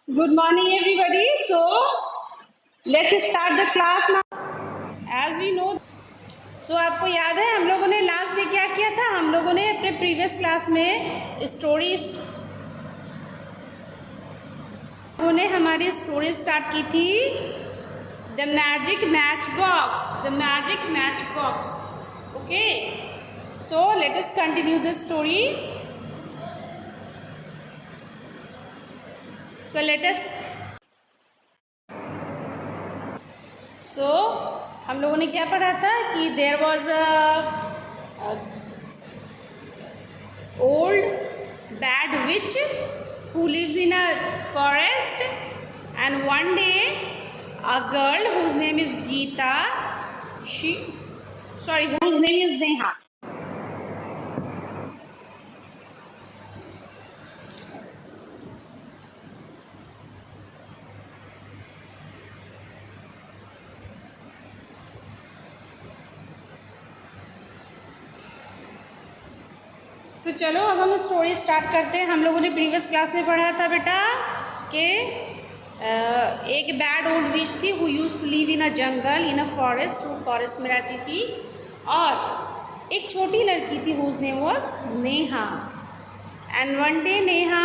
Good morning, everybody. So, let's start the class now. As we know, आपको याद है हम लोगों ने लास्ट डे क्या किया था? हम लोगों ने अपने प्रीवियस क्लास में स्टोरीज उन्होंने हमारी स्टोरी स्टार्ट की थी the magic matchbox. Okay, so let us continue the story. So let us हम लोगों ने क्या पढ़ा था कि there was a old bad witch who lives in a forest, and one day a girl whose name is Geeta, whose name is Neha. तो चलो अब हम स्टोरी स्टार्ट करते हैं. हम लोगों ने प्रीवियस क्लास में पढ़ा था बेटा कि एक बैड ओल्ड विच थी who used to live in a jungle in a forest. वो फॉरेस्ट में रहती थी और एक छोटी लड़की थी whose name was Neha. And one day Neha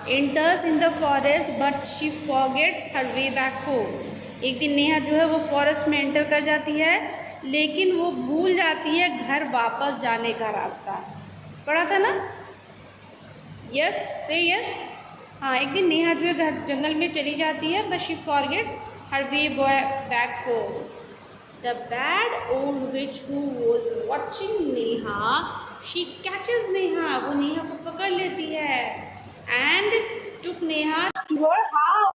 enters in the forest but she forgets her way back home. एक दिन नेहा जो है वो फॉरेस्ट में एंटर कर जाती है लेकिन वो भूल जाती है घर वापस जाने का रास्ता. पढ़ा था ना? यस, से यस. हाँ, एक दिन नेहा जो है घर जंगल में चली जाती है but she forgets her way back home. The bad old witch who was watching Neha, she catches Neha. वो नेहा को पकड़ लेती है and took Neha to her house.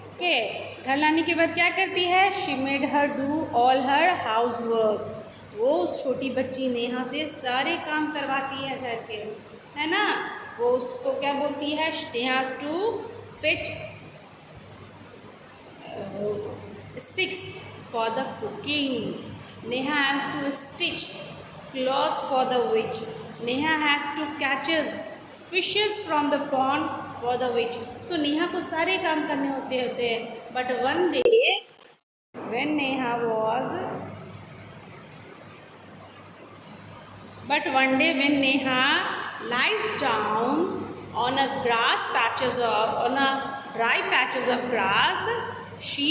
Okay, घर लाने के बाद क्या करती है? She made her do all her housework. वो उस छोटी बच्ची नेहा से सारे काम करवाती है घर के, है ना. वो उसको क्या बोलती है? Neha has to fetch sticks for the cooking. Neha has to stitch clothes for the witch. Neha has to catches fishes from the pond for the witch. So Neha को सारे काम करने होते हैं. But one day when Neha was But one day when Neha lies down on a dry patches of grass, she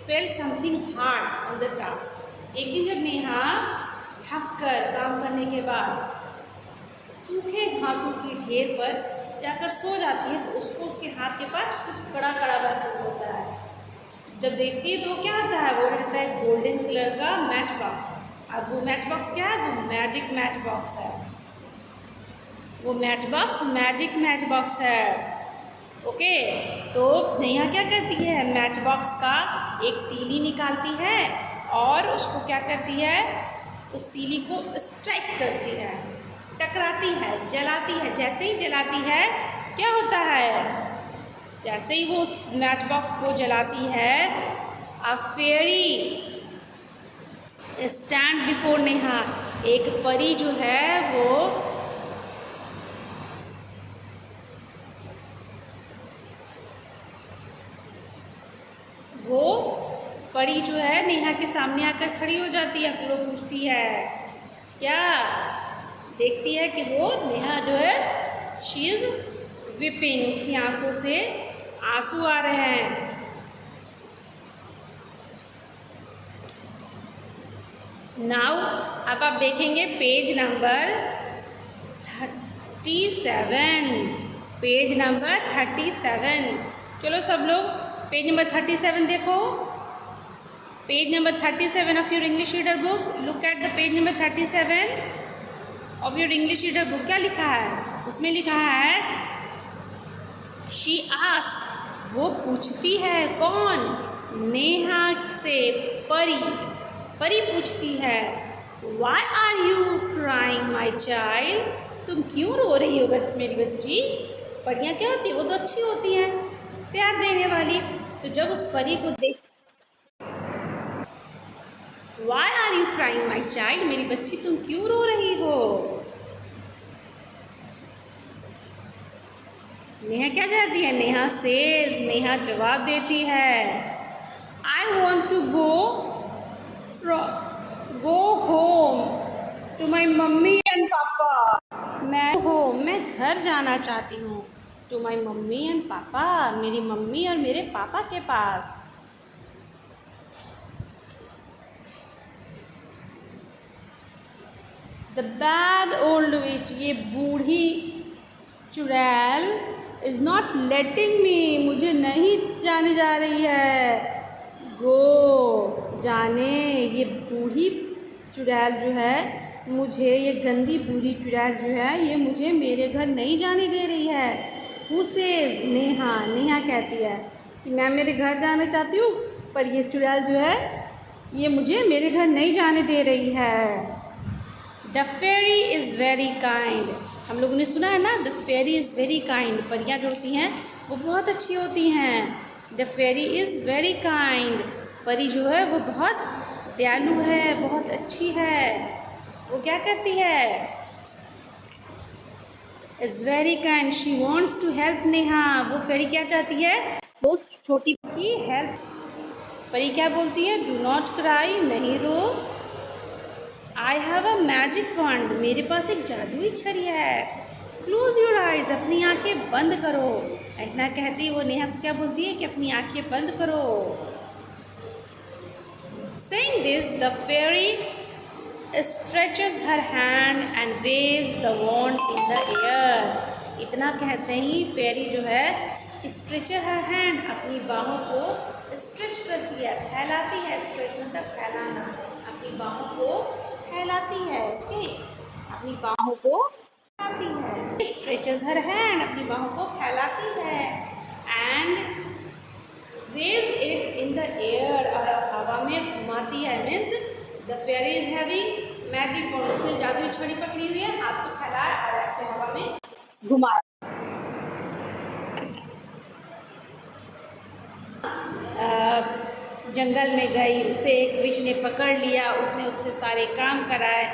felt something hard on the grass. एक दिन जब नेहा थक कर काम करने के बाद सूखे घासों की ढेर पर जाकर सो जाती है तो उसको उसके हाथ के पास कुछ कड़ा कड़ा महसूस होता है. जब देखती है तो वो क्या आता है? वो रहता है गोल्डन कलर का मैच बॉक्स. अब वो मैच बॉक्स क्या है? वो मैजिक मैच बॉक्स है. वो match box magic match box है. ओके, तो नेहा क्या करती है? मैच बॉक्स का एक तीली निकालती है और उसको क्या करती है? उस तीली को स्ट्राइक करती है, टकराती है, जलाती है. जैसे ही जलाती है क्या होता है? जैसे ही वो उस मैच बॉक्स को जलाती है, अ फेरी स्टैंड बिफोर नेहा. एक परी जो है वो परी जो है नेहा के सामने आकर खड़ी हो जाती है. फिर वो पूछती है क्या? देखती है कि वो नेहा जो है शी इज़ विपिंग. उसकी आंखों से आंसू आ रहे हैं. नाउ अब आप देखेंगे पेज नंबर 37. Page number 37. चलो सब लोग पेज नंबर 37 देखो. Page number 37 of your English reader book. Look at the page number 37 of your English reader book. क्या लिखा है? उसमें लिखा है शी आस्क. वो पूछती है. कौन? नेहा से परी. परी पूछती है why are you crying my child. तुम क्यों रो रही हो मेरी बच्ची? परियाँ क्या होती है? वो तो अच्छी होती हैं, प्यार देने वाली. तो जब उस परी को देख why are you crying my child, मेरी बच्ची तुम क्यों रो रही हो? नेहा क्या कहती है? नेहा सेज, नेहा जवाब देती है I want to go home to my mummy and papa. मैं घर जाना चाहती हूँ। टू माई मम्मी एंड पापा, मेरी मम्मी और मेरे पापा के पास। द बैड ओल्ड विच, ये बूढ़ी चुड़ैल इज़ नॉट लेटिंग मी, मुझे नहीं जाने जा रही है। गो, जाने, ये बूढ़ी चुड़ैल जो है मुझे, ये गंदी बूढ़ी चुड़ैल जो है ये मुझे मेरे घर नहीं जाने दे रही है। Who says? नेहा, नेहा कहती है कि मैं मेरे घर जाना चाहती हूँ पर ये चुड़ैल जो है ये मुझे मेरे घर नहीं जाने दे रही है। The fairy is very kind, हम लोगों ने सुना है ना, the fairy is very kind, परियाँ जो होती हैं वो बहुत अच्छी होती हैं। The fairy is very kind, परी जो है वो बहुत दयालु है, बहुत अच्छी है। वो क्या करती है? Is very kind, she wants to help Neha, वो फेरी क्या चाहती है? वो छोटी की हेल्प। परी क्या बोलती है? डू नॉट क्राई, नहीं रो। आई हैव अ मैजिक वंड, मेरे पास एक जादुई छड़ी है। क्लोज योर आइज, अपनी आंखें बंद करो। इतना कहती वो नेहा को क्या बोलती है कि अपनी आंखें बंद करो। Saying this, the fairy stretches her hand and waves the wand in the air. इतना कहते ही फेरी जो है स्ट्रेचर हर हैंड, अपनी बाहों को स्ट्रेच करती है, फैलाती है। स्ट्रेच मतलब फैलाना, अपनी बाहों को फैलाती है। ओके, अपनी बाहों को फैलाती है। स्ट्रेचेस हर हैंड, अपनी बाहों को फैलाती है। And waves it in the air, और हवा में घुमाती है। Means the fairy is having magic wand, उसने जादुई छड़ी पकड़ी हुई है, हाथ को फैलाया और ऐसे हवा में घुमाया। जंगल में गई, उसे एक विश ने पकड़ लिया, उसने उससे सारे काम कराए।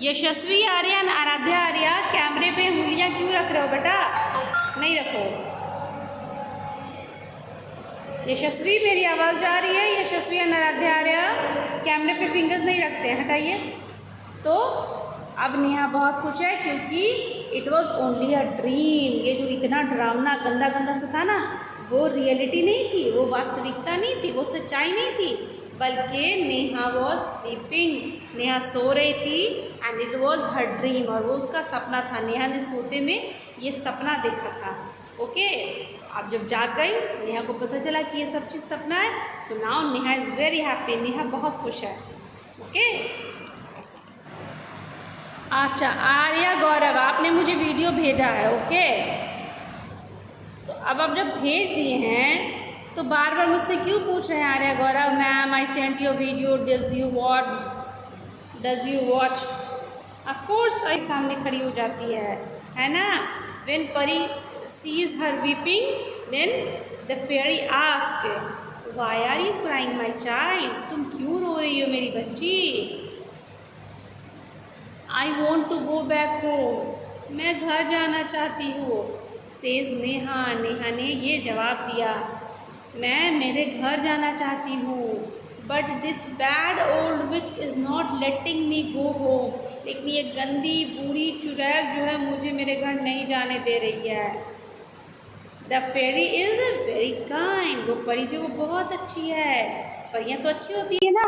यशस्वी आर्यन, आराध्या आर्या, कैमरे पे उंगलियां क्यों रख रहे हो बेटा? नहीं रखो। यशस्वी, मेरी आवाज़ जा रही है? यशस्वी और आराध्या आर्या, कैमरे पे फिंगर्स नहीं रखते हैं, हटाइए। तो अब नेहा बहुत खुश है क्योंकि it was only a dream, ये जो इतना डरावना गंदा गंदा सा था ना, वो रियलिटी नहीं थी, वो वास्तविकता नहीं थी, वो सच्चाई नहीं थी, बल्कि नेहा वॉज स्लीपिंग, नेहा सो रही थी। And it was her dream, और वो उसका सपना था। नेहा ने सोते में ये सपना देखा था। ओके, अब जब जाग गई, नेहा को पता चला कि ये सब चीज़ सपना है। So now Neha is very happy, Neha बहुत खुश है। ओके, अच्छा आर्या गौरव, आपने मुझे वीडियो भेजा है। ओके, तो अब आप जब भेज दिए हैं तो बार बार मुझसे क्यों पूछ रहे हैं Arya Gaurav? Ma'am I sent your video, does you watch? Of course I सामने खड़ी हो जाती है ना। व्हेन परी sees her weeping, then the fairy asked, why are you crying my child? तुम क्यों रो रही हो मेरी बच्ची? I want to go back home, मैं घर जाना चाहती हूँ। says नेहा, नेहा ने ये जवाब दिया, मैं मेरे घर जाना चाहती हूँ। But this bad old which is not letting me go home, लेकिन ये गंदी बूढ़ी चुड़ैल जो है मुझे मेरे घर नहीं जाने दे रही है। The fairy is very kind, वो परी जो वो बहुत अच्छी है। परियाँ तो अच्छी होती है ना।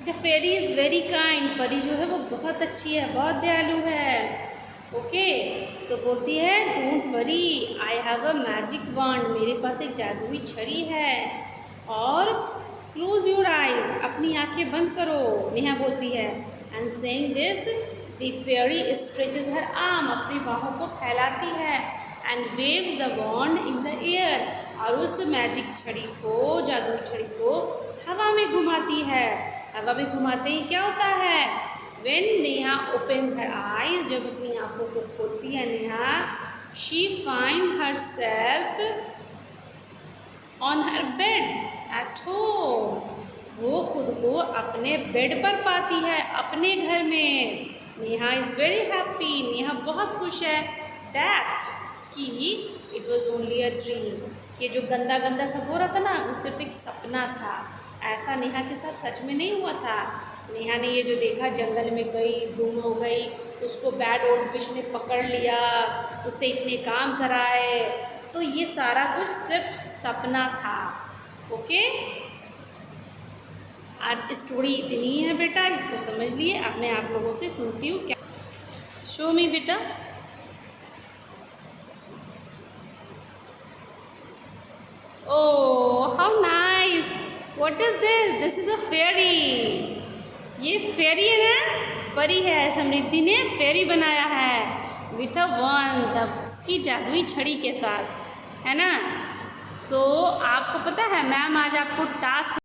The fairy is very kind, परी जो है वो बहुत अच्छी है, बहुत दयालु है। ओके, तो बोलती है don't worry, I have a magic wand, मेरे पास एक जादुई छड़ी है। और क्लोज योर आइज, अपनी आंखें बंद करो, नेहा बोलती है। And saying this the fairy stretches her arm, अपनी बाहों को फैलाती है। And waves the wand in the air, और उस मैजिक छड़ी को, जादुई छड़ी को हवा में घुमाती है। हवा में घुमाते ही क्या होता है? When Neha opens her eyes, जब अपनी आँखों को खोलती है Neha, she find herself on her bed at home, वो खुद को अपने बेड पर पाती है, अपने घर में। Neha is very happy, Neha बहुत खुश है। दैट कि it was only a dream, कि जो गंदा गंदा सब हो रहा था ना वो सिर्फ एक सपना था। ऐसा नेहा के साथ सच में नहीं हुआ था। नेहा ने ये जो देखा, जंगल में गई, गुम हो गई, उसको बैड ओल्ड विश ने पकड़ लिया, उससे इतने काम कराए, तो ये सारा कुछ सिर्फ सपना था। ओके, आज स्टोरी इतनी है बेटा, इसको समझ लिए। अब मैं आप लोगों से सुनती हूँ। क्या शो मी बेटा। Oh how nice, what is this? This is a fairy. ये फेरी है ना, परी है। समृद्धि ने फेरी बनाया है विथ अ वंड, उसकी जादुई छड़ी के साथ, है ना। सो आपको पता है मैम आज आपको टास्क